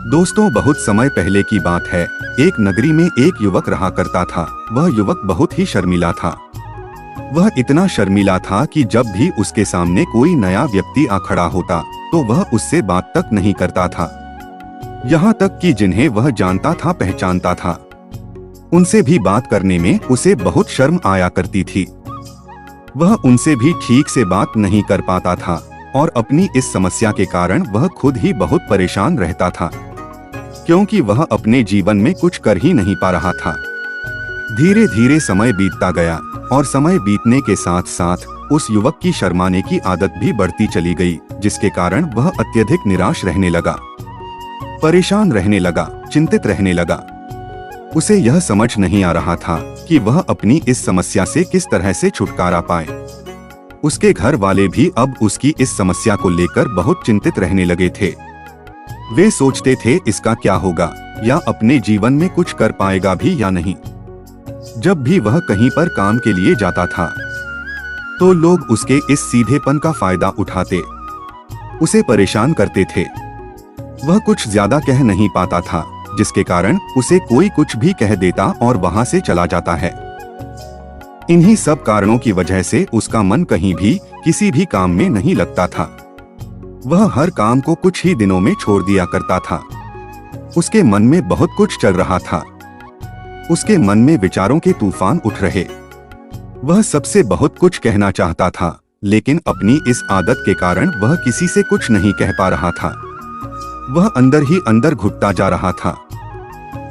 दोस्तों, बहुत समय पहले की बात है। एक नगरी में एक युवक रहा करता था। वह युवक बहुत ही शर्मीला था। वह इतना शर्मीला था कि जब भी उसके सामने कोई नया व्यक्ति आ खड़ा होता तो वह उससे बात तक नहीं करता था। यहाँ तक कि जिन्हें वह जानता था, पहचानता था, उनसे भी बात करने में उसे बहुत शर्म आया करती थी। वह उनसे भी ठीक से बात नहीं कर पाता था और अपनी इस समस्या के कारण वह खुद ही बहुत परेशान रहता था, क्योंकि वह अपने जीवन में कुछ कर ही नहीं पा रहा था। धीरे धीरे समय बीतता गया और समय बीतने के साथ साथ उस युवक की शर्माने की आदत भी बढ़ती चली गई, जिसके कारण वह अत्यधिक निराश रहने लगा, परेशान रहने लगा, चिंतित रहने लगा। उसे यह समझ नहीं आ रहा था कि वह अपनी इस समस्या से किस तरह से छुटकारा पाए। उसके घर वाले भी अब उसकी इस समस्या को लेकर बहुत चिंतित रहने लगे थे। वे सोचते थे इसका क्या होगा, या अपने जीवन में कुछ कर पाएगा भी या नहीं। जब भी वह कहीं पर काम के लिए जाता था तो लोग उसके इस सीधेपन का फायदा उठाते उसे परेशान करते थे। वह कुछ ज्यादा कह नहीं पाता था, जिसके कारण उसे कोई कुछ भी कह देता और वहां से चला जाता है। इन्हीं सब कारणों की वजह से उसका मन कहीं भी किसी भी काम में नहीं लगता था। वह हर काम को कुछ ही दिनों में छोड़ दिया करता था। उसके मन में बहुत कुछ चल रहा था। उसके मन में विचारों के तूफान उठ रहे। वह सबसे बहुत कुछ कहना चाहता था, लेकिन अपनी इस आदत के कारण वह किसी से कुछ नहीं कह पा रहा था। वह अंदर ही अंदर घुटता जा रहा था।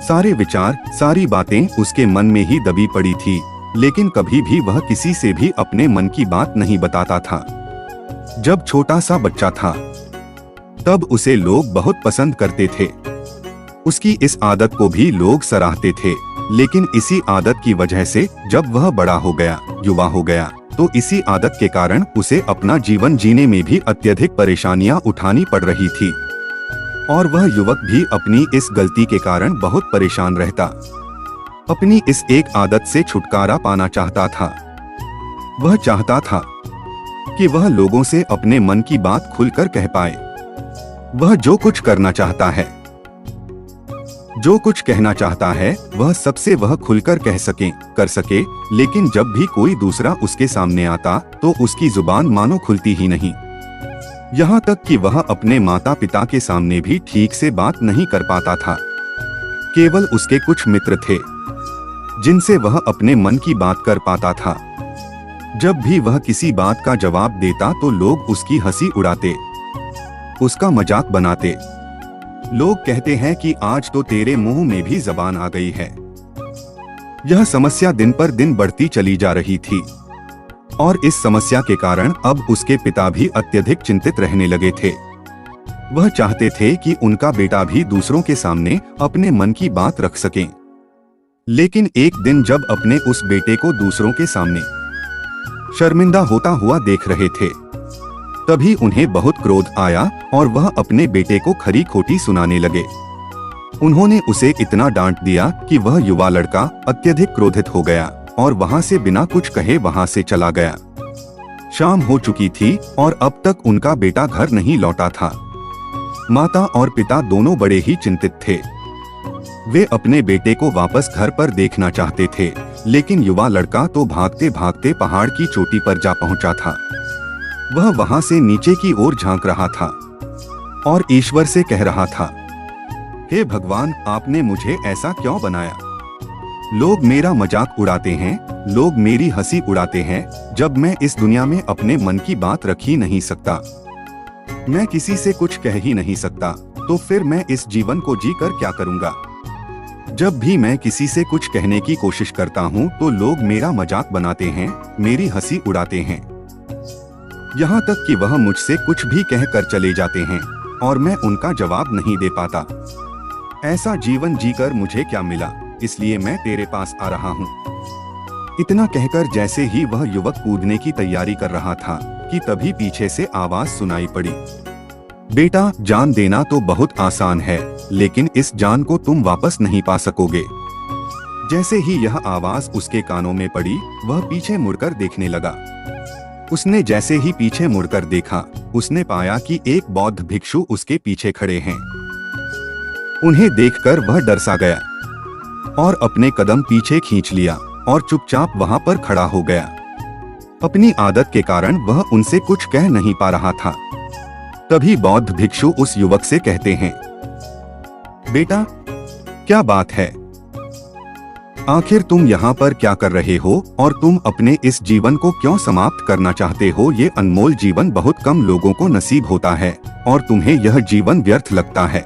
सारे विचार, सारी बातें उसके मन में ही दबी पड़ी थी, लेकिन कभी भी वह किसी से भी अपने मन की बात नहीं बताता था। जब छोटा सा बच्चा था तब उसे लोग बहुत पसंद करते थे। उसकी इस आदत को भी लोग सराहते थे, लेकिन इसी आदत की वजह से जब वह बड़ा हो गया, युवा हो गया, तो इसी आदत के कारण उसे अपना जीवन जीने में भी अत्यधिक परेशानियां उठानी पड़ रही थी। और वह युवक भी अपनी इस गलती के कारण बहुत परेशान रहता। अपनी इस एक आदत से छुटकारा पाना चाहता था। वह चाहता था कि वह लोगों से अपने मन की बात खुलकर कह पाए। वह जो कुछ करना चाहता है, जो कुछ कहना चाहता है, वह सबसे वह खुलकर कर सके, लेकिन जब भी कोई दूसरा उसके सामने आता तो उसकी जुबान मानो खुलती ही नहीं। यहाँ तक कि वह अपने माता पिता के सामने भी ठीक से बात नहीं कर पाता था। केवल उसके कुछ मित्र थे जिनसे वह अपने मन की बात कर पाता था। जब भी वह किसी बात का जवाब देता तो लोग उसकी हंसी उड़ाते, उसका मजाक बनाते। लोग कहते हैं कि आज तो तेरे मुंह में भी जबान आ गई है। यह समस्या दिन पर दिन बढ़ती चली जा रही थी और इस समस्या के कारण अब उसके पिता भी अत्यधिक चिंतित रहने लगे थे। वह चाहते थे कि उनका बेटा भी दूसरों के सामने अपने मन की बात रख सके, लेकिन एक दिन जब अपने उस बेटे को दूसरों के सामने शर्मिंदा होता हुआ देख रहे थे, तभी उन्हें बहुत क्रोध आया और वह अपने बेटे को खरी खोटी सुनाने लगे। उन्होंने उसे इतना डांट दिया कि वह युवा लड़का अत्यधिक क्रोधित हो गया और वहां से बिना कुछ कहे वहां से चला गया। शाम हो चुकी थी और अब तक उनका बेटा घर नहीं लौटा था। माता और पिता दोनों बड़े ही चिंतित थे। वे अपने बेटे को वापस घर पर देखना चाहते थे, लेकिन युवा लड़का तो भागते भागते पहाड़ की चोटी पर जा पहुंचा था। वह वहां से नीचे की ओर झांक रहा था और ईश्वर से कह रहा था, हे भगवान, आपने मुझे ऐसा क्यों बनाया? लोग मेरा मजाक उड़ाते हैं, लोग मेरी हंसी उड़ाते हैं। जब मैं इस दुनिया में अपने मन की बात रख ही नहीं सकता, मैं किसी से कुछ कह ही नहीं सकता, तो फिर मैं इस जीवन को जी कर क्या करूँगा? जब भी मैं किसी से कुछ कहने की कोशिश करता हूँ तो लोग मेरा मजाक बनाते हैं, मेरी हंसी उड़ाते हैं। यहाँ तक कि वह मुझसे कुछ भी कह कर चले जाते हैं और मैं उनका जवाब नहीं दे पाता। ऐसा जीवन जीकर मुझे क्या मिला? इसलिए मैं तेरे पास आ रहा हूँ। इतना कहकर जैसे ही वह युवक कूदने की तैयारी कर रहा था कि तभी पीछे से आवाज सुनाई पड़ी, बेटा, जान देना तो बहुत आसान है, लेकिन इस जान को तुम वापस नहीं पा सकोगे। जैसे ही यह आवाज उसके कानों में पड़ी, वह पीछे मुड़कर देखने लगा। उसने जैसे ही पीछे मुड़कर देखा, उसने पाया कि एक बौद्ध भिक्षु उसके पीछे खड़े हैं। उन्हें देखकर वह डर सा गया और अपने कदम पीछे खींच लिया और चुपचाप वहां पर खड़ा हो गया। अपनी आदत के कारण वह उनसे कुछ कह नहीं पा रहा था। तभी बौद्ध भिक्षु उस युवक से कहते हैं, बेटा, क्या बात है? आखिर तुम यहाँ पर क्या कर रहे हो और तुम अपने इस जीवन को क्यों समाप्त करना चाहते हो? ये अनमोल जीवन बहुत कम लोगों को नसीब होता है और तुम्हें यह जीवन व्यर्थ लगता है।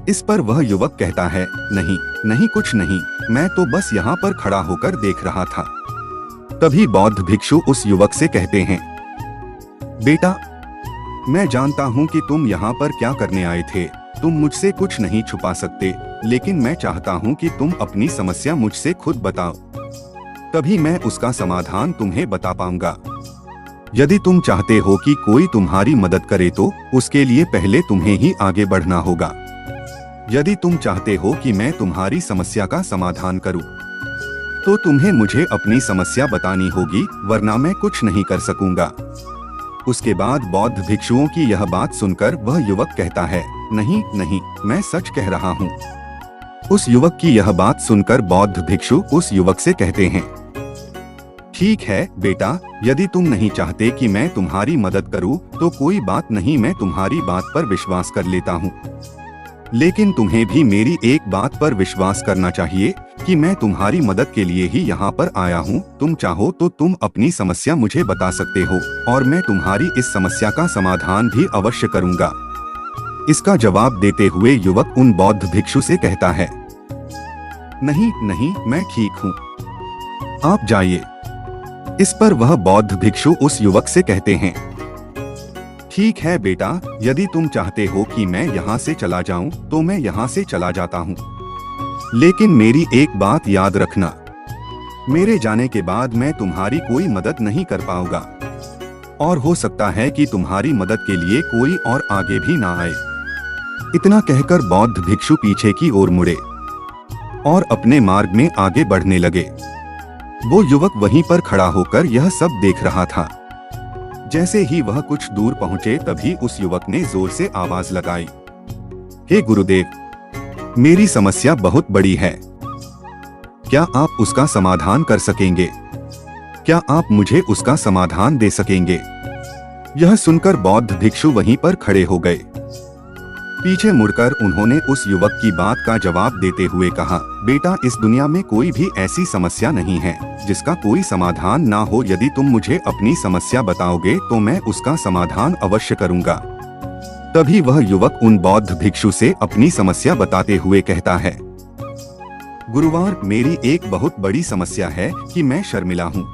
इस पर वह युवक कहता है, नहीं नहीं, कुछ नहीं, मैं तो बस यहाँ पर खड़ा होकर देख रहा था। तभी बौद्ध भिक्षु उस युवक से कहते हैं, बेटा, मैं जानता हूँ कि तुम यहाँ पर क्या करने आए थे। तुम मुझसे कुछ नहीं छुपा सकते, लेकिन मैं चाहता हूँ कि तुम अपनी समस्या मुझसे खुद बताओ, तभी मैं उसका समाधान तुम्हें बता पाऊंगा। यदि तुम चाहते हो कि कोई तुम्हारी मदद करे तो उसके लिए पहले तुम्हें ही आगे बढ़ना होगा। यदि तुम चाहते हो कि मैं तुम्हारी समस्या का समाधान करूं, तो तुम्हें मुझे अपनी समस्या बतानी होगी, वरना मैं कुछ नहीं कर सकूंगा। उसके बाद बौद्ध भिक्षुओं की यह बात सुनकर वह युवक कहता है, नहीं नहीं, मैं सच कह रहा हूँ। उस युवक की यह बात सुनकर बौद्ध भिक्षु उस युवक से कहते हैं, ठीक है बेटा, यदि तुम नहीं चाहते कि मैं तुम्हारी मदद करूं, तो कोई बात नहीं, मैं तुम्हारी बात पर विश्वास कर लेता हूं। लेकिन तुम्हें भी मेरी एक बात पर विश्वास करना चाहिए कि मैं तुम्हारी मदद के लिए ही यहाँ पर आया हूँ। तुम चाहो तो तुम अपनी समस्या मुझे बता सकते हो और मैं तुम्हारी इस समस्या का समाधान भी अवश्य करूँगा। इसका जवाब देते हुए युवक उन बौद्ध भिक्षु से कहता है, नहीं नहीं, मैं ठीक हूँ, आप जाइए। इस पर वह बौद्ध भिक्षु उस युवक से कहते हैं, ठीक है बेटा, यदि तुम चाहते हो कि मैं यहाँ से चला जाऊं, तो मैं यहाँ से चला जाता हूँ। लेकिन मेरी एक बात याद रखना, मेरे जाने के बाद मैं तुम्हारी कोई मदद नहीं कर पाऊंगा और हो सकता है कि तुम्हारी मदद के लिए कोई और आगे भी ना आए। इतना कहकर बौद्ध भिक्षु पीछे की ओर मुड़े और अपने मार्ग में आगे बढ़ने लगे। वो युवक वहीं पर खड़ा होकर यह सब देख रहा था। जैसे ही वह कुछ दूर पहुंचे, तभी उस युवक ने जोर से आवाज लगाई, हे गुरुदेव, मेरी समस्या बहुत बड़ी है, क्या आप उसका समाधान कर सकेंगे? क्या आप मुझे उसका समाधान दे सकेंगे? यह सुनकर बौद्ध भिक्षु वहीं पर खड़े हो गए। पीछे मुड़कर उन्होंने उस युवक की बात का जवाब देते हुए कहा, बेटा, इस दुनिया में कोई भी ऐसी समस्या नहीं है जिसका कोई समाधान ना हो। यदि तुम मुझे अपनी समस्या बताओगे तो मैं उसका समाधान अवश्य करूंगा। तभी वह युवक उन बौद्ध भिक्षु से अपनी समस्या बताते हुए कहता है, गुरुवार, मेरी एक बहुत बड़ी समस्या है कि मैं शर्मिला हूँ,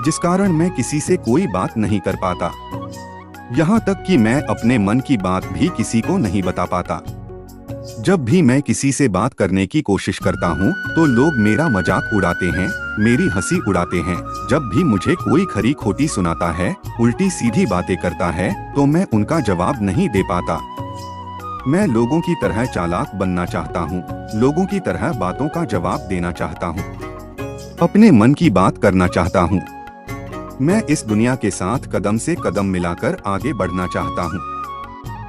जिस कारण मैं किसी से कोई बात नहीं कर पाता। यहाँ तक कि मैं अपने मन की बात भी किसी को नहीं बता पाता। जब भी मैं किसी से बात करने की कोशिश करता हूँ तो लोग मेरा मजाक उड़ाते हैं, मेरी हंसी उड़ाते हैं। जब भी मुझे कोई खरी खोटी सुनाता है, उल्टी सीधी बातें करता है, तो मैं उनका जवाब नहीं दे पाता। मैं लोगों की तरह चालाक बनना चाहता हूँ, लोगों की तरह बातों का जवाब देना चाहता हूँ, अपने मन की बात करना चाहता हूँ। मैं इस दुनिया के साथ कदम से कदम मिलाकर आगे बढ़ना चाहता हूँ।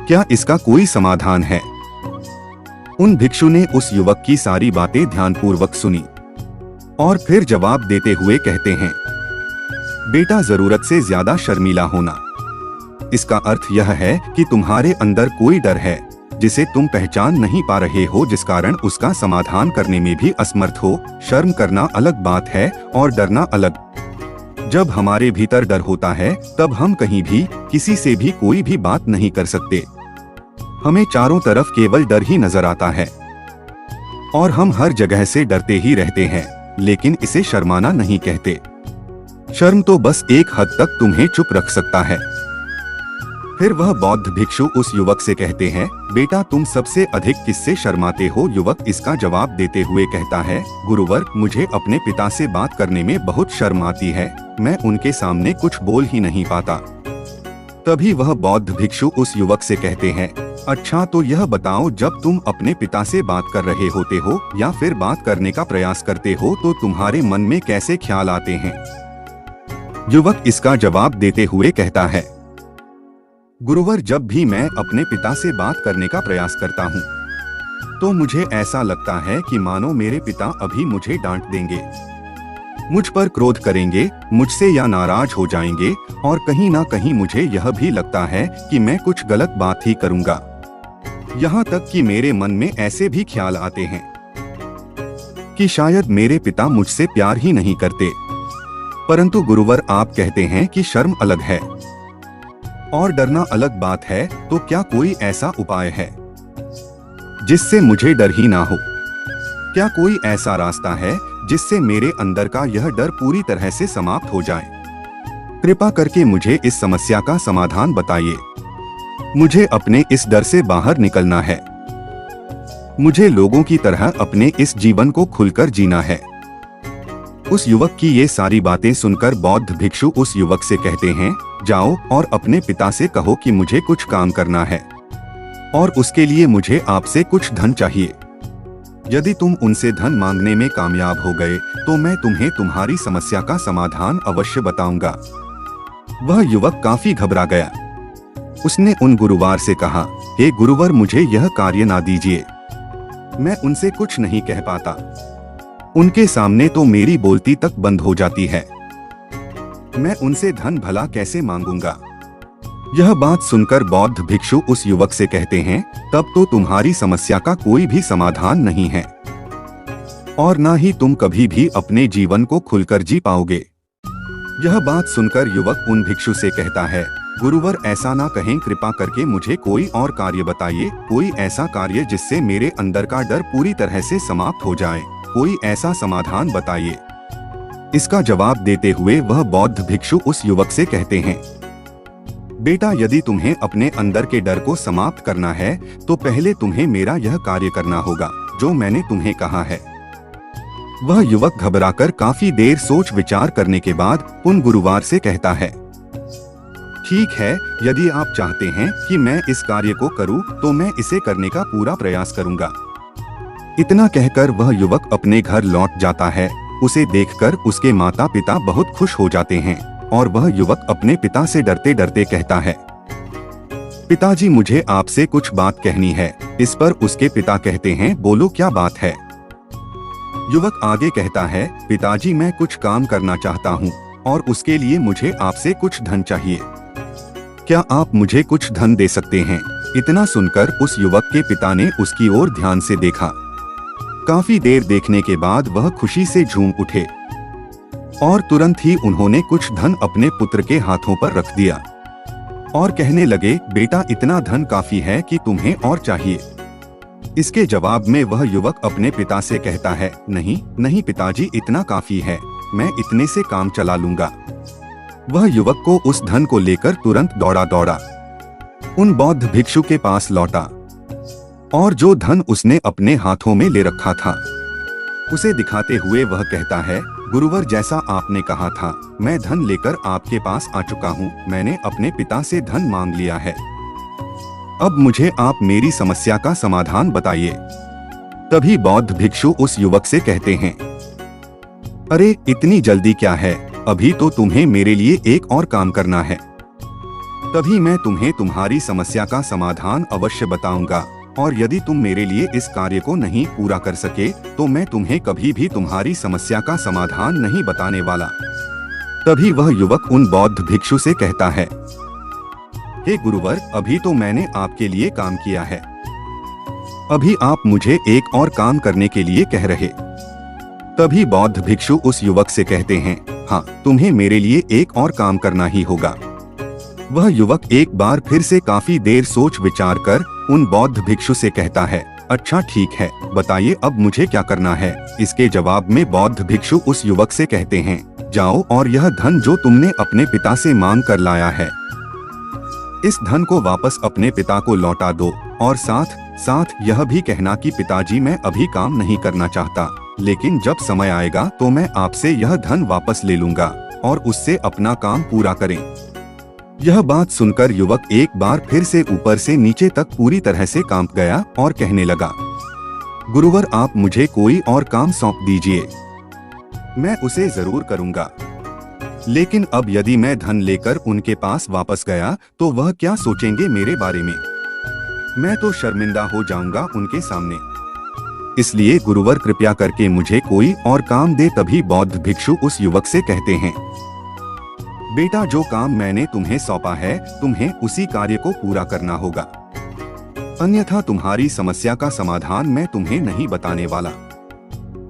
क्या इसका कोई समाधान है? उन भिक्षु ने उस युवक की सारी बातें ध्यानपूर्वक सुनी और फिर जवाब देते हुए कहते हैं, बेटा, जरूरत से ज्यादा शर्मीला होना, इसका अर्थ यह है कि तुम्हारे अंदर कोई डर है जिसे तुम पहचान नहीं पा रहे हो, जिस कारण उसका समाधान करने में भी असमर्थ हो। शर्म करना अलग बात है और डरना अलग। जब हमारे भीतर डर होता है तब हम कहीं भी किसी से भी कोई भी बात नहीं कर सकते। हमें चारों तरफ केवल डर ही नजर आता है और हम हर जगह से डरते ही रहते हैं, लेकिन इसे शर्माना नहीं कहते। शर्म तो बस एक हद तक तुम्हें चुप रख सकता है। फिर वह बौद्ध भिक्षु उस युवक से कहते हैं, बेटा, तुम सबसे अधिक किससे शर्माते हो? युवक इसका जवाब देते हुए कहता है, गुरुवर, मुझे अपने पिता से बात करने में बहुत शर्म आती है, मैं उनके सामने कुछ बोल ही नहीं पाता। तभी वह बौद्ध भिक्षु उस युवक से कहते हैं, अच्छा, तो यह बताओ, जब तुम अपने पिता से बात कर रहे होते हो या फिर बात करने का प्रयास करते हो तो तुम्हारे मन में कैसे ख्याल आते हैं? युवक इसका जवाब देते हुए कहता है, गुरुवर, जब भी मैं अपने पिता से बात करने का प्रयास करता हूँ तो मुझे ऐसा लगता है कि मानो मेरे पिता अभी मुझे डांट देंगे, मुझ पर क्रोध करेंगे, मुझसे या नाराज हो जाएंगे, और कहीं ना कहीं मुझे यह भी लगता है कि मैं कुछ गलत बात ही करूंगा। यहाँ तक कि मेरे मन में ऐसे भी ख्याल आते हैं कि शायद मेरे पिता मुझसे प्यार ही नहीं करते। परंतु गुरुवर, आप कहते हैं कि शर्म अलग है और डरना अलग बात है, तो क्या कोई ऐसा उपाय है जिससे मुझे डर ही ना हो? क्या कोई ऐसा रास्ता है जिससे मेरे अंदर का यह डर पूरी तरह से समाप्त हो जाए? कृपा करके मुझे इस समस्या का समाधान बताइए। मुझे अपने इस डर से बाहर निकलना है। मुझे लोगों की तरह अपने इस जीवन को खुलकर जीना है। उस युवक की ये सारी बातें सुनकर बौद्ध भिक्षु उस युवक से कहते हैं, जाओ और अपने पिता से कहो कि मुझे कुछ काम करना है और उसके लिए मुझे आपसे कुछ धन चाहिए। यदि तुम उनसे धन मांगने में कामयाब हो गए तो मैं तुम्हें तुम्हारी समस्या का समाधान अवश्य बताऊंगा। वह युवक काफी घबरा गया। उसने उन गुरुवार से कहा, हे गुरुवर, मुझे यह कार्य ना दीजिए, मैं उनसे कुछ नहीं कह पाता। उनके सामने तो मेरी बोलती तक बंद हो जाती है। मैं उनसे धन भला कैसे मांगूंगा? यह बात सुनकर बौद्ध भिक्षु उस युवक से कहते हैं, तब तो तुम्हारी समस्या का कोई भी समाधान नहीं है और ना ही तुम कभी भी अपने जीवन को खुलकर जी पाओगे। यह बात सुनकर युवक उन भिक्षु से कहता है, गुरुवर, ऐसा ना कहें, कृपा करके मुझे कोई और कार्य बताइए, कोई ऐसा कार्य जिससे मेरे अंदर का डर पूरी तरह से समाप्त हो जाए, कोई ऐसा समाधान बताइए। इसका जवाब देते हुए वह बौद्ध भिक्षु उस युवक से कहते हैं, बेटा, यदि तुम्हें अपने अंदर के डर को समाप्त करना है तो पहले तुम्हें मेरा यह कार्य करना होगा जो मैंने तुम्हें कहा है। वह युवक घबराकर काफी देर सोच विचार करने के बाद उन गुरुवार से कहता है, ठीक है, यदि आप चाहते हैं कि मैं इस कार्य को करूं तो मैं इसे करने का पूरा प्रयास करूंगा। इतना कहकर वह युवक अपने घर लौट जाता है। उसे देखकर उसके माता पिता बहुत खुश हो जाते हैं और वह युवक अपने पिता से डरते डरते कहता है, पिताजी, मुझे आपसे कुछ बात कहनी है। इस पर उसके पिता कहते हैं, बोलो, क्या बात है? युवक आगे कहता है, पिताजी, मैं कुछ काम करना चाहता हूँ और उसके लिए मुझे आपसे कुछ धन चाहिए। क्या आप मुझे कुछ धन दे सकते हैं? इतना सुनकर उस युवक के पिता ने उसकी ओर ध्यान से देखा। काफी देर देखने के बाद वह खुशी से झूम उठे और तुरंत ही उन्होंने कुछ धन अपने पुत्र के हाथों पर रख दिया और कहने लगे, बेटा, इतना धन काफी है कि तुम्हें और चाहिए? इसके जवाब में वह युवक अपने पिता से कहता है, नहीं नहीं पिताजी, इतना काफी है, मैं इतने से काम चला लूंगा। वह युवक को उस धन को लेकर तुरंत दौड़ा दौड़ा उन बौद्ध भिक्षु के पास लौटा और जो धन उसने अपने हाथों में ले रखा था उसे दिखाते हुए वह कहता है, गुरुवर, जैसा आपने कहा था, मैं धन लेकर आपके पास आ चुका हूँ। मैंने अपने पिता से धन मांग लिया है। अब मुझे आप मेरी समस्या का समाधान बताइए। तभी बौद्ध भिक्षु उस युवक से कहते हैं, अरे, इतनी जल्दी क्या है? अभी तो तुम्हें मेरे लिए एक और काम करना है, तभी मैं तुम्हें तुम्हारी समस्या का समाधान अवश्य बताऊंगा। और यदि तुम मेरे लिए इस कार्य को नहीं पूरा कर सके तो मैं तुम्हें कभी भी तुम्हारी समस्या का समाधान नहीं बताने वाला। तभी वह युवक उन बौद्ध भिक्षु से कहता है, हे गुरुवर, अभी तो मैंने आपके लिए काम किया है, अभी आप मुझे एक और काम करने के लिए कह रहे। तभी बौद्ध भिक्षु उस युवक से कहते हैं, हाँ, तुम्हें मेरे लिए एक और काम करना ही होगा। वह युवक एक बार फिर से काफी देर सोच विचार कर उन बौद्ध भिक्षु से कहता है, अच्छा ठीक है, बताइए अब मुझे क्या करना है? इसके जवाब में बौद्ध भिक्षु उस युवक से कहते हैं, जाओ और यह धन जो तुमने अपने पिता से मांग कर लाया है, इस धन को वापस अपने पिता को लौटा दो और साथ साथ यह भी कहना कि पिताजी, मैं अभी काम नहीं करना चाहता, लेकिन जब समय आएगा तो मैं आपसे यह धन वापस ले लूंगा और उससे अपना काम पूरा करें। यह बात सुनकर युवक एक बार फिर से ऊपर से नीचे तक पूरी तरह से कांप गया और कहने लगा, गुरुवर, आप मुझे कोई और काम सौंप दीजिए, मैं उसे जरूर करूंगा। लेकिन अब यदि मैं धन लेकर उनके पास वापस गया तो वह क्या सोचेंगे मेरे बारे में? मैं तो शर्मिंदा हो जाऊंगा उनके सामने। इसलिए गुरुवर कृपया करके मुझे कोई और काम दे। तभी बौद्ध भिक्षु उस युवक से कहते हैं, बेटा जो काम मैंने तुम्हें सौंपा है तुम्हें उसी कार्य को पूरा करना होगा, अन्यथा तुम्हारी समस्या का समाधान मैं तुम्हें नहीं बताने वाला।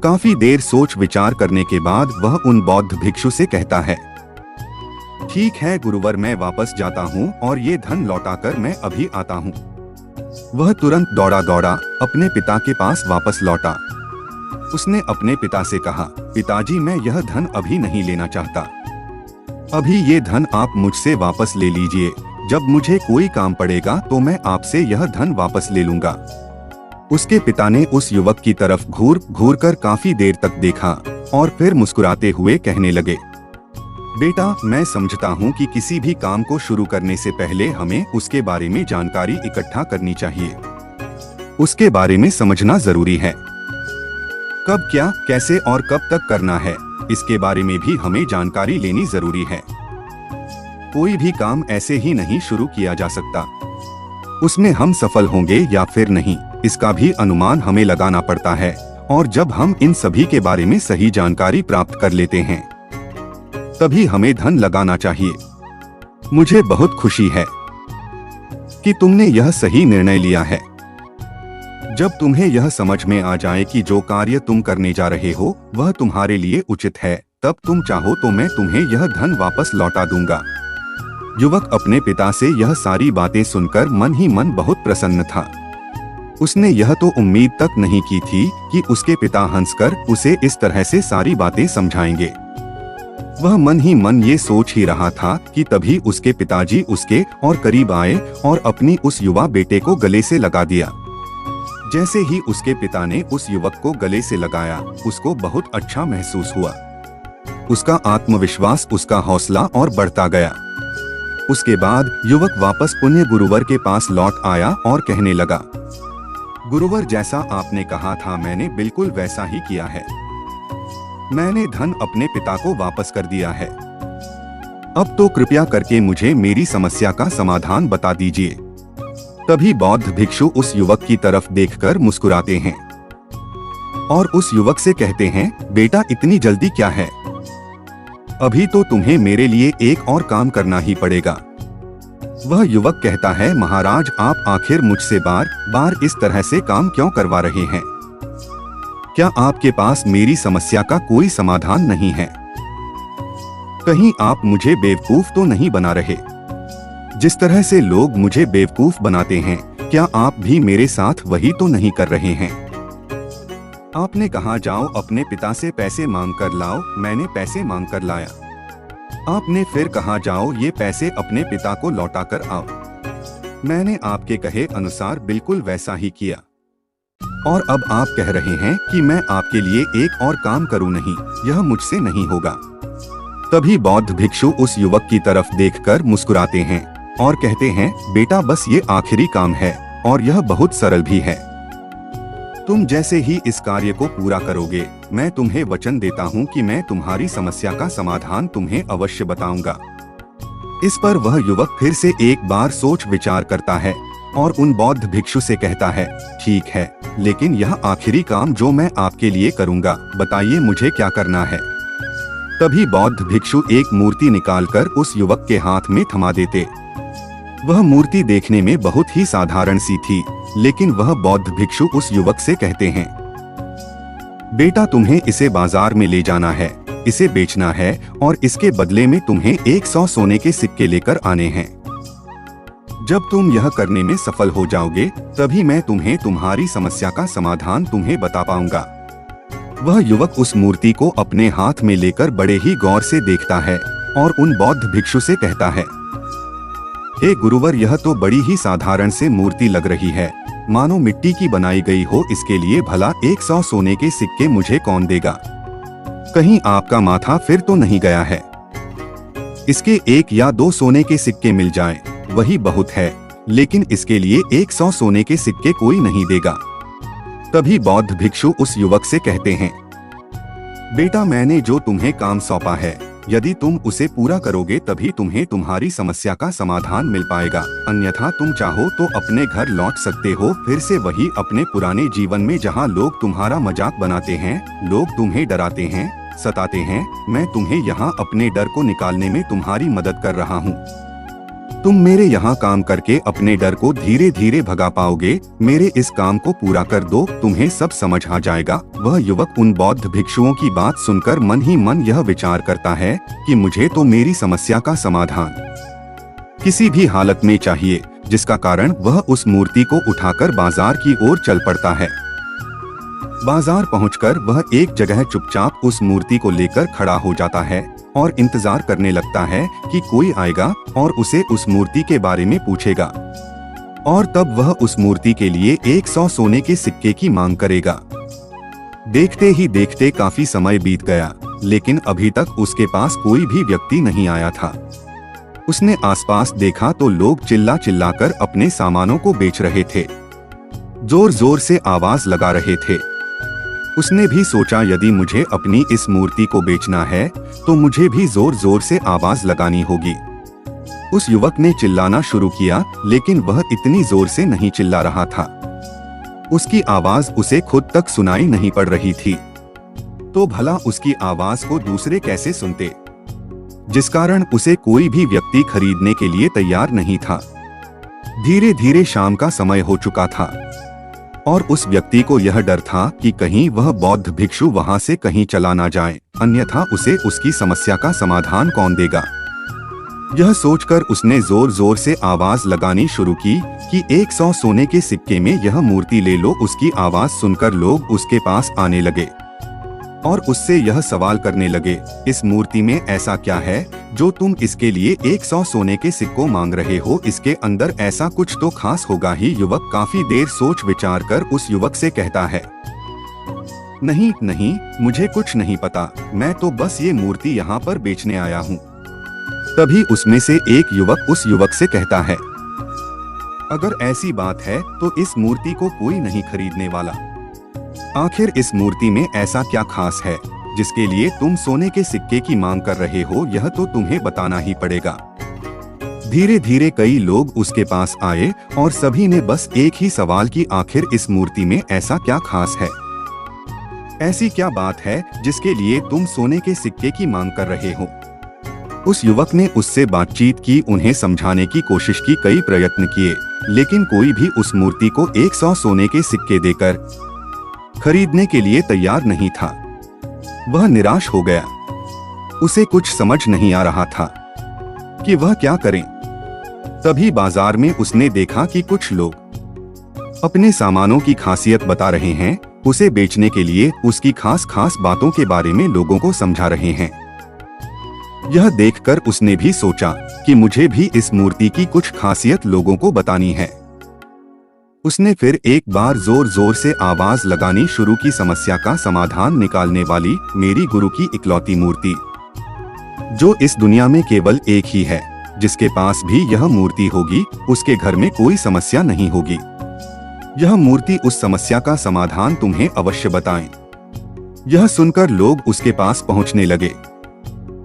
काफी देर सोच विचार करने के बाद वह उन बौद्ध भिक्षु से कहता है, ठीक है गुरुवर, मैं वापस जाता हूँ और ये धन लौटाकर मैं अभी आता हूँ। वह तुरंत दौड़ा दौड़ा अपने पिता के पास वापस लौटा। उसने अपने पिता से कहा, पिताजी मैं यह धन अभी नहीं लेना चाहता, अभी ये धन आप मुझसे वापस ले लीजिए, जब मुझे कोई काम पड़ेगा तो मैं आपसे यह धन वापस ले लूंगा। उसके पिता ने उस युवक की तरफ घूर घूर कर काफी देर तक देखा और फिर मुस्कुराते हुए कहने लगे, बेटा मैं समझता हूँ कि किसी भी काम को शुरू करने से पहले हमें उसके बारे में जानकारी इकट्ठा करनी चाहिए, उसके बारे में समझना जरूरी है। कब क्या कैसे और कब तक करना है इसके बारे में भी हमें जानकारी लेनी जरूरी है। कोई भी काम ऐसे ही नहीं शुरू किया जा सकता, उसमें हम सफल होंगे या फिर नहीं इसका भी अनुमान हमें लगाना पड़ता है। और जब हम इन सभी के बारे में सही जानकारी प्राप्त कर लेते हैं तभी हमें धन लगाना चाहिए। मुझे बहुत खुशी है कि तुमने यह सही निर्णय लिया है। जब तुम्हें यह समझ में आ जाए कि जो कार्य तुम करने जा रहे हो वह तुम्हारे लिए उचित है, तब तुम चाहो तो मैं तुम्हें यह धन वापस लौटा दूंगा। युवक अपने पिता से यह सारी बातें सुनकर मन ही मन बहुत प्रसन्न था। उसने यह तो उम्मीद तक नहीं की थी कि उसके पिता हंसकर उसे इस तरह से सारी बातें समझाएंगे। वह मन ही मन ये सोच ही रहा था कि तभी उसके पिताजी उसके और करीब आए और अपनी उस युवा बेटे को गले से लगा दिया। जैसे ही उसके पिता ने उस युवक को गले से लगाया उसको बहुत अच्छा महसूस हुआ। उसका आत्मविश्वास, उसका हौसला और बढ़ता गया। उसके बाद युवक वापस पुण्य गुरुवर के पास लौट आया और कहने लगा, गुरुवर जैसा आपने कहा था मैंने बिल्कुल वैसा ही किया है, मैंने धन अपने पिता को वापस कर दिया है। अब तो कृपया करके मुझे मेरी समस्या का समाधान बता दीजिए। तभी बौद्ध भिक्षु उस युवक की तरफ देखकर मुस्कुराते हैं और उस युवक से कहते हैं, बेटा इतनी जल्दी क्या है, अभी तो तुम्हें मेरे लिए एक और काम करना ही पड़ेगा। वह युवक कहता है, महाराज आप आखिर मुझसे बार बार इस तरह से काम क्यों करवा रहे हैं? क्या आपके पास मेरी समस्या का कोई समाधान नहीं है? कहीं आप मुझे बेवकूफ तो नहीं बना रहे? जिस तरह से लोग मुझे बेवकूफ बनाते हैं, क्या आप भी मेरे साथ वही तो नहीं कर रहे हैं? आपने कहा जाओ अपने पिता से पैसे मांग कर लाओ, मैंने पैसे मांग कर लाया। आपने फिर कहा जाओ ये पैसे अपने पिता को लौटा कर आओ, मैंने आपके कहे अनुसार बिल्कुल वैसा ही किया। और अब आप कह रहे हैं कि मैं आपके लिए एक और काम करूं नहीं, यह मुझसे नहीं होगा। तभी बौद्ध भिक्षु उस युवक की तरफ देखकर मुस्कुराते हैं और कहते हैं, बेटा बस ये आखिरी काम है और यह बहुत सरल भी है। तुम जैसे ही इस कार्य को पूरा करोगे मैं तुम्हें वचन देता हूँ कि मैं तुम्हारी समस्या का समाधान तुम्हें अवश्य बताऊंगा। इस पर वह युवक फिर से एक बार सोच विचार करता है और उन बौद्ध भिक्षु से कहता है, ठीक है, लेकिन यह आखिरी काम जो मैं आपके लिए करूंगा, बताइए मुझे क्या करना है। तभी बौद्ध भिक्षु एक मूर्ति निकालकर उस युवक के हाथ में थमा देते। वह मूर्ति देखने में बहुत ही साधारण सी थी, लेकिन वह बौद्ध भिक्षु उस युवक से कहते हैं, बेटा तुम्हें इसे बाजार में ले जाना है, इसे बेचना है और इसके बदले में तुम्हें 100 सोने के सिक्के लेकर आने हैं। जब तुम यह करने में सफल हो जाओगे तभी मैं तुम्हें तुम्हारी समस्या का समाधान तुम्हें बता पाऊंगा। वह युवक उस मूर्ति को अपने हाथ में लेकर बड़े ही गौर से देखता है और उन बौद्ध भिक्षु से कहता है, हे गुरुवर यह तो बड़ी ही साधारण से मूर्ति लग रही है, मानो मिट्टी की बनाई गई हो, इसके लिए भला 100 सोने के सिक्के मुझे कौन देगा? कहीं आपका माथा फिर तो नहीं गया है? इसके 1 या 2 सोने के सिक्के मिल जाएं, वही बहुत है, लेकिन इसके लिए 100 सोने के सिक्के कोई नहीं देगा। तभी बौद्ध भिक्षु उस युवक से कहते हैं, बेटा मैंने जो तुम्हें काम सौंपा है यदि तुम उसे पूरा करोगे तभी तुम्हें तुम्हारी समस्या का समाधान मिल पाएगा, अन्यथा तुम चाहो तो अपने घर लौट सकते हो, फिर से वही अपने पुराने जीवन में जहां लोग तुम्हारा मजाक बनाते हैं, लोग तुम्हें डराते हैं, सताते हैं। मैं तुम्हें यहाँ अपने डर को निकालने में तुम्हारी मदद कर रहा हूँ। तुम मेरे यहाँ काम करके अपने डर को धीरे धीरे भगा पाओगे। मेरे इस काम को पूरा कर दो, तुम्हें सब समझ आ जाएगा। वह युवक उन बौद्ध भिक्षुओं की बात सुनकर मन ही मन यह विचार करता है कि मुझे तो मेरी समस्या का समाधान किसी भी हालत में चाहिए, जिसका कारण वह उस मूर्ति को उठाकर बाजार की ओर चल पड़ता है। बाजार पहुंचकर वह एक जगह चुपचाप उस मूर्ति को लेकर खड़ा हो जाता है और इंतजार करने लगता है कि कोई आएगा और उसे उस मूर्ति के बारे में पूछेगा, और तब वह उस मूर्ति के लिए 100 सोने के सिक्के की मांग करेगा। देखते ही देखते काफी समय बीत गया, लेकिन अभी तक उसके पास कोई भी व्यक्ति नहीं आया था। उसने आसपास देखा तो लोग चिल्ला चिल्लाकर अपने सामानों को बेच रहे थे, जोर जोर से आवाज लगा रहे थे। उसने भी सोचा, यदि मुझे अपनी इस मूर्ति को बेचना है तो मुझे भी जोर जोर से आवाज लगानी होगी। उस युवक ने चिल्लाना शुरू किया, लेकिन वह इतनी जोर से नहीं चिल्ला रहा था। उसकी आवाज उसे खुद तक सुनाई नहीं पड़ रही थी, तो भला उसकी आवाज को दूसरे कैसे सुनते, जिस कारण उसे कोई भी व्यक्ति खरीदने के लिए तैयार नहीं था। धीरे धीरे शाम का समय हो चुका था और उस व्यक्ति को यह डर था कि कहीं वह बौद्ध भिक्षु वहां से कहीं चला ना जाए, अन्यथा उसे उसकी समस्या का समाधान कौन देगा। यह सोचकर उसने जोर जोर से आवाज लगानी शुरू की कि 100 सोने के सिक्के में यह मूर्ति ले लो। उसकी आवाज सुनकर लोग उसके पास आने लगे और उससे यह सवाल करने लगे, इस मूर्ति में ऐसा क्या है जो तुम इसके लिए 100 सोने के सिक्कों मांग रहे हो? इसके अंदर ऐसा कुछ तो खास होगा ही। युवक काफी देर सोच विचार कर उस युवक से कहता है, नहीं नहीं, मुझे कुछ नहीं पता, मैं तो बस ये मूर्ति यहाँ पर बेचने आया हूँ। तभी उसमें से एक युवक उस युवक से कहता है, अगर ऐसी बात है तो इस मूर्ति को कोई नहीं खरीदने वाला। आखिर इस मूर्ति में ऐसा क्या खास है जिसके लिए तुम सोने के सिक्के की मांग कर रहे हो? यह तो तुम्हें बताना ही पड़ेगा। धीरे धीरे कई लोग उसके पास आए और सभी ने बस एक ही सवाल की, आखिर इस मूर्ति में ऐसा क्या खास है? ऐसी क्या बात है जिसके लिए तुम सोने के सिक्के की मांग कर रहे हो? उस युवक ने उससे बातचीत की, उन्हें समझाने की कोशिश की, कई प्रयत्न किए, लेकिन कोई भी उस मूर्ति को 100 सोने के सिक्के देकर खरीदने के लिए तैयार नहीं था। वह निराश हो गया। उसे कुछ समझ नहीं आ रहा था कि वह क्या करे। तभी बाजार में उसने देखा कि कुछ लोग अपने सामानों की खासियत बता रहे हैं, उसे बेचने के लिए उसकी खास खास बातों के बारे में लोगों को समझा रहे हैं। यह देखकर उसने भी सोचा कि मुझे भी इस मूर्ति की कुछ खासियत लोगों को बतानी है। उसने फिर एक बार जोर जोर से आवाज लगानी शुरू की, समस्या का समाधान निकालने वाली मेरी गुरु की इकलौती मूर्ति, जो इस दुनिया में केवल एक ही है, जिसके पास भी यह मूर्ति होगी उसके घर में कोई समस्या नहीं होगी। यह मूर्ति उस समस्या का समाधान तुम्हें अवश्य बताएं। यह सुनकर लोग उसके पास पहुंचने लगे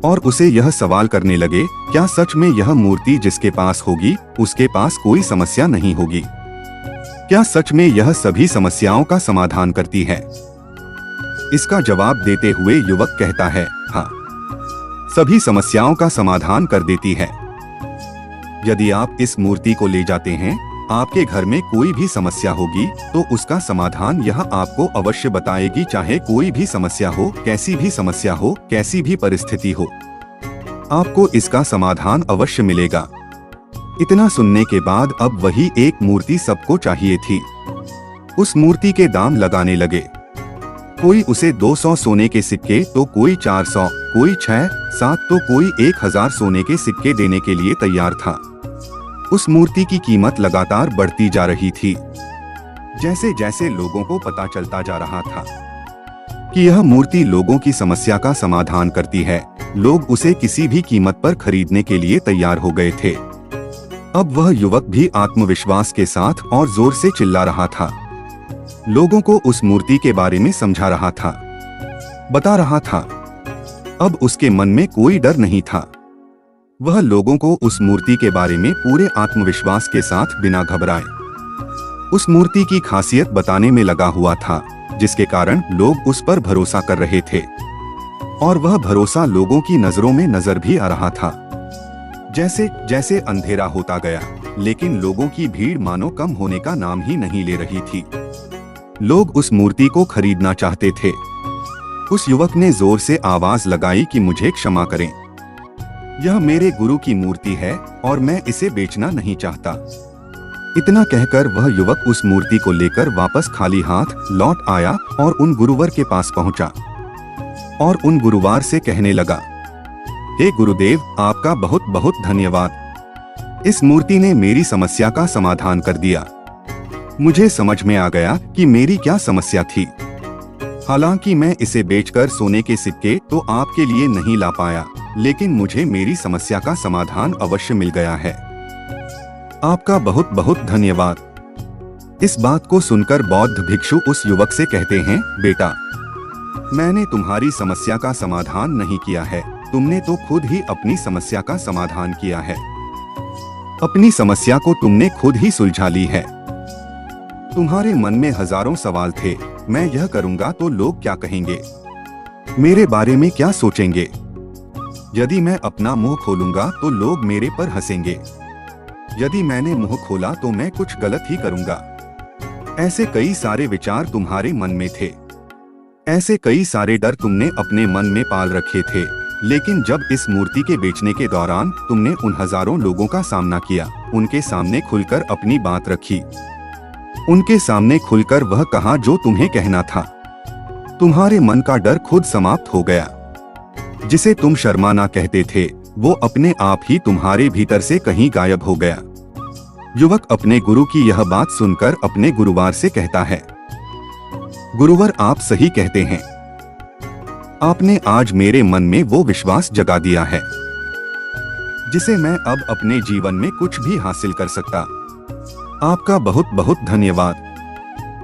और उसे यह सवाल करने लगे, क्या सच में यह मूर्ति जिसके पास होगी उसके पास कोई समस्या नहीं होगी? क्या सच में यह सभी समस्याओं का समाधान करती है? इसका जवाब देते हुए युवक कहता है, हाँ, सभी समस्याओं का समाधान कर देती है। यदि आप इस मूर्ति को ले जाते हैं, आपके घर में कोई भी समस्या होगी तो उसका समाधान यह आपको अवश्य बताएगी, चाहे कोई भी समस्या हो, कैसी भी समस्या हो, कैसी भी परिस्थिति हो, आपको इसका समाधान अवश्य मिलेगा। इतना सुनने के बाद अब वही एक मूर्ति सबको चाहिए थी। उस मूर्ति के दाम लगाने लगे। कोई उसे 200 सोने के सिक्के तो कोई 400, कोई 6, 7 तो कोई 1000 सोने के सिक्के देने के लिए तैयार था। उस मूर्ति की कीमत लगातार बढ़ती जा रही थी। जैसे जैसे लोगों को पता चलता जा रहा था कि यह मूर्ति लोगों की समस्या का समाधान करती है, लोग उसे किसी भी कीमत पर खरीदने के लिए तैयार हो गए थे। अब वह युवक भी आत्मविश्वास के साथ और जोर से चिल्ला रहा था, लोगों को उस मूर्ति के बारे में समझा रहा था, बता रहा था अब उसके मन में कोई डर नहीं था। वह लोगों को उस मूर्ति के बारे में पूरे आत्मविश्वास के साथ बिना घबराए उस मूर्ति की खासियत बताने में लगा हुआ था, जिसके कारण लोग उस पर भरोसा कर रहे थे और वह भरोसा लोगों की नजरों में नजर भी आ रहा था। जैसे जैसे अंधेरा होता गया, लेकिन लोगों की भीड़ मानो कम होने का नाम ही नहीं ले रही थी। लोग उस मूर्ति को खरीदना चाहते थे। उस युवक ने जोर से आवाज लगाई कि मुझे क्षमा करें, यह मेरे गुरु की मूर्ति है और मैं इसे बेचना नहीं चाहता। इतना कहकर वह युवक उस मूर्ति को लेकर वापस खाली हाथ लौट आया और उन गुरुवर के पास पहुंचा और उन गुरुवार से कहने लगा, हे गुरुदेव, आपका बहुत बहुत धन्यवाद। इस मूर्ति ने मेरी समस्या का समाधान कर दिया। मुझे समझ में आ गया कि मेरी क्या समस्या थी। हालांकि मैं इसे बेचकर सोने के सिक्के तो आपके लिए नहीं ला पाया, लेकिन मुझे मेरी समस्या का समाधान अवश्य मिल गया है। आपका बहुत बहुत धन्यवाद। इस बात को सुनकर बौद्ध भिक्षु उस युवक से कहते हैं, बेटा, मैंने तुम्हारी समस्या का समाधान नहीं किया है, तुमने तो खुद ही अपनी समस्या का समाधान किया है। अपनी समस्या को तुमने खुद ही सुलझा ली है। तुम्हारे मन में हजारों सवाल थे, मैं यह करूंगा तो लोग क्या कहेंगे, मेरे बारे में क्या सोचेंगे, यदि मैं अपना मुंह खोलूंगा तो लोग मेरे पर हंसेंगे, यदि मैंने मुंह खोला तो मैं कुछ गलत ही करूंगा। ऐसे कई सारे विचार तुम्हारे मन में थे, ऐसे कई सारे डर तुमने अपने मन में पाल रखे थे। लेकिन जब इस मूर्ति के बेचने के दौरान तुमने उन हजारों लोगों का सामना किया, उनके सामने खुलकर अपनी बात रखी, उनके सामने खुलकर वह कहा जो तुम्हें कहना था, तुम्हारे मन का डर खुद समाप्त हो गया। जिसे तुम शर्माना कहते थे, वो अपने आप ही तुम्हारे भीतर से कहीं गायब हो गया। युवक अपने गुरु की यह बात सुनकर अपने गुरुवार से कहता है, गुरुवर, आप सही कहते हैं। आपने आज मेरे मन में वो विश्वास जगा दिया है जिसे मैं अब अपने जीवन में कुछ भी हासिल कर सकता। आपका बहुत बहुत धन्यवाद।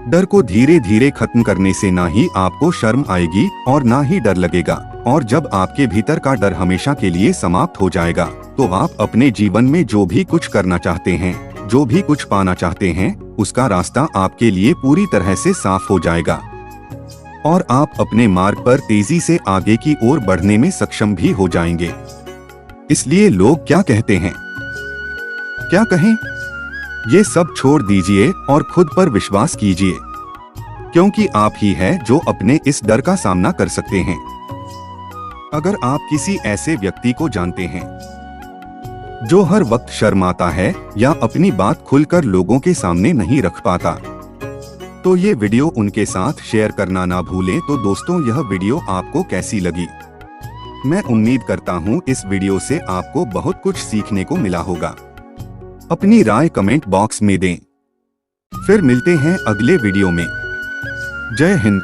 डर को धीरे धीरे खत्म करने से ना ही आपको शर्म आएगी और ना ही डर लगेगा, और जब आपके भीतर का डर हमेशा के लिए समाप्त हो जाएगा तो आप अपने जीवन में जो भी कुछ करना चाहते हैं, जो भी कुछ पाना चाहते हैं, उसका रास्ता आपके लिए पूरी तरह से साफ हो जाएगा और आप अपने मार्ग पर तेजी से आगे की ओर बढ़ने में सक्षम भी हो जाएंगे। इसलिए लोग क्या कहते हैं, क्या कहें, ये सब छोड़ दीजिए और खुद पर विश्वास कीजिए, क्योंकि आप ही हैं जो अपने इस डर का सामना कर सकते हैं। अगर आप किसी ऐसे व्यक्ति को जानते हैं जो हर वक्त शर्माता है या अपनी बात खुलकर लोगों के सामने नहीं रख पाता, तो ये वीडियो उनके साथ शेयर करना ना भूलें। तो दोस्तों, यह वीडियो आपको कैसी लगी? मैं उम्मीद करता हूँ इस वीडियो से आपको बहुत कुछ सीखने को मिला होगा। अपनी राय कमेंट बॉक्स में दें। फिर मिलते हैं अगले वीडियो में। जय हिंद।